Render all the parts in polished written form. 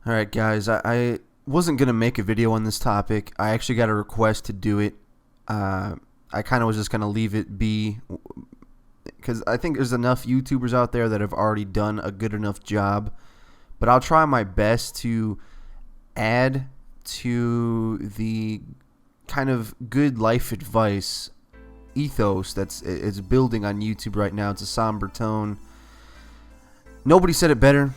All right, guys. I wasn't gonna make a video on this topic. I actually got a request to do it. I kind of was just gonna leave it be because I think there's enough YouTubers out there that have already done a good enough job. But I'll try my best to add to the kind of good life advice ethos that's it's building on YouTube right now. It's a somber tone. Nobody said it better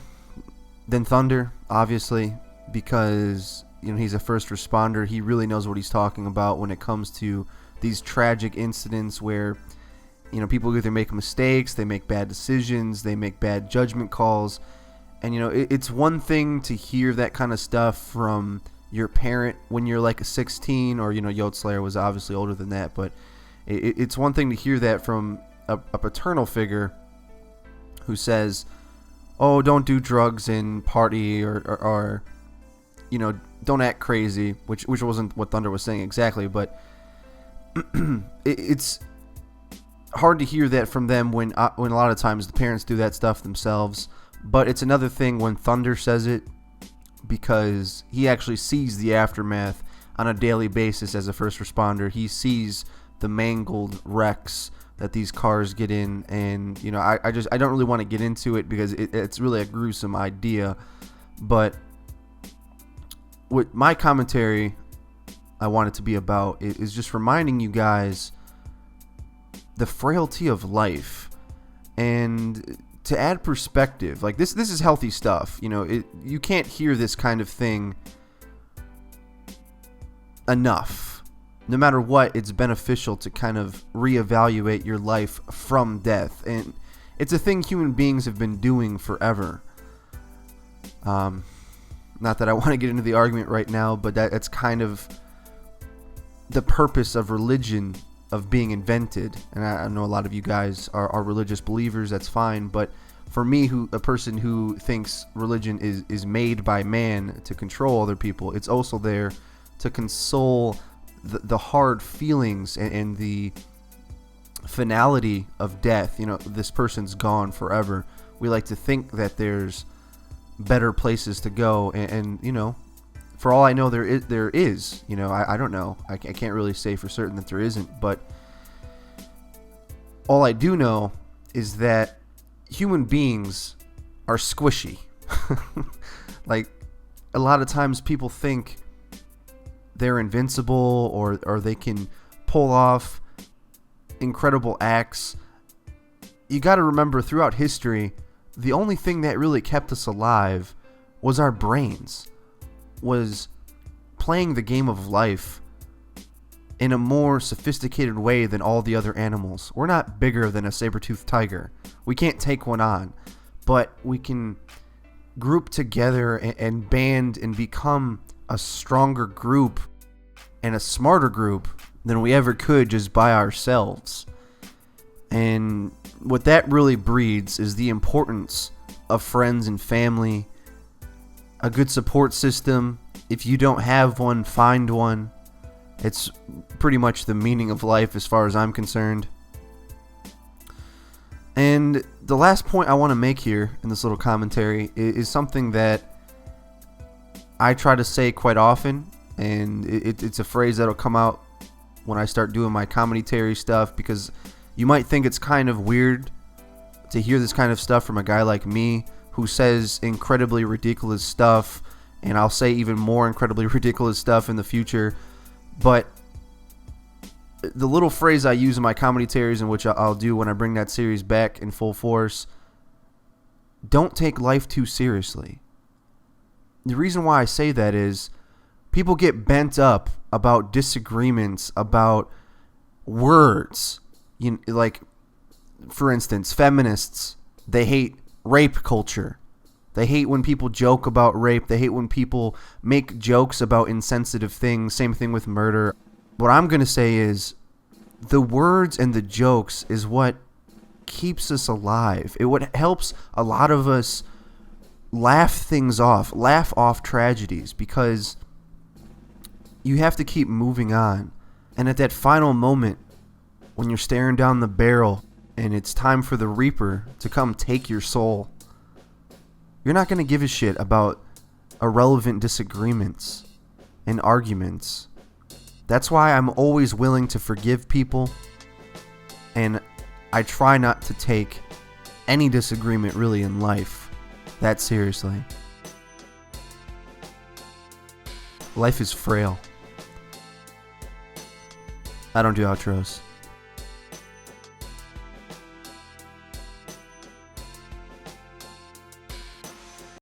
than Thunder, obviously, because he's a first responder. He really knows what he's talking about when it comes to these tragic incidents where people either make mistakes, they make bad decisions, they make bad judgment calls, and it's one thing to hear that kind of stuff from your parent when you're like 16, or Yoteslaya was obviously older than that, but it's one thing to hear that from a paternal figure who says, oh, don't do drugs and party, or don't act crazy, which wasn't what Thunder was saying exactly, but it's hard to hear that from them when a lot of times the parents do that stuff themselves. But it's another thing when Thunder says it, because he actually sees the aftermath on a daily basis as a first responder. He sees the mangled wrecks that these cars get in, and I don't really want to get into it because it's really a gruesome idea. But what my commentary I want it to be about is just reminding you guys the frailty of life, and to add perspective. Like this is healthy stuff. You can't hear this kind of thing enough. No matter what, it's beneficial to kind of reevaluate your life from death. And it's a thing human beings have been doing forever. Not that I want to get into the argument right now, but that's kind of the purpose of religion, of being invented. And I know a lot of you guys are religious believers. That's fine. But for me, a person who thinks religion is made by man to control other people, it's also there to console the hard feelings and the finality of death. This person's gone forever. We like to think that there's better places to go, and for all I know, there is. I don't know. I can't really say for certain that there isn't, but all I do know is that human beings are squishy. Like, a lot of times people think they're invincible, or they can pull off incredible acts. You got to remember, throughout history, the only thing that really kept us alive was our brains, was playing the game of life in a more sophisticated way than all the other animals. We're not bigger than a saber-toothed tiger. We can't take one on, but we can group together and band and become a stronger group and a smarter group than we ever could just by ourselves. And what that really breeds is the importance of friends and family, a good support system. If you don't have one, find one. It's pretty much the meaning of life as far as I'm concerned. And the last point I want to make here in this little commentary is something that I try to say quite often, and it's a phrase that'll come out when I start doing my commentary stuff, because you might think it's kind of weird to hear this kind of stuff from a guy like me who says incredibly ridiculous stuff, and I'll say even more incredibly ridiculous stuff in the future. But the little phrase I use in my commentaries, and which I'll do when I bring that series back in full force: don't take life too seriously. The reason why I say that is people get bent up about disagreements, about words. Like, for instance, feminists, they hate rape culture. They hate when people joke about rape. They hate when people make jokes about insensitive things. Same thing with murder. What I'm going to say is the words and the jokes is what keeps us alive. It what helps a lot of us laugh off tragedies, because you have to keep moving on. And at that final moment, when you're staring down the barrel and it's time for the Reaper to come take your soul, you're not going to give a shit about irrelevant disagreements and arguments. That's why I'm always willing to forgive people, and I try not to take any disagreement really in life that seriously. Life is frail. I don't do outros.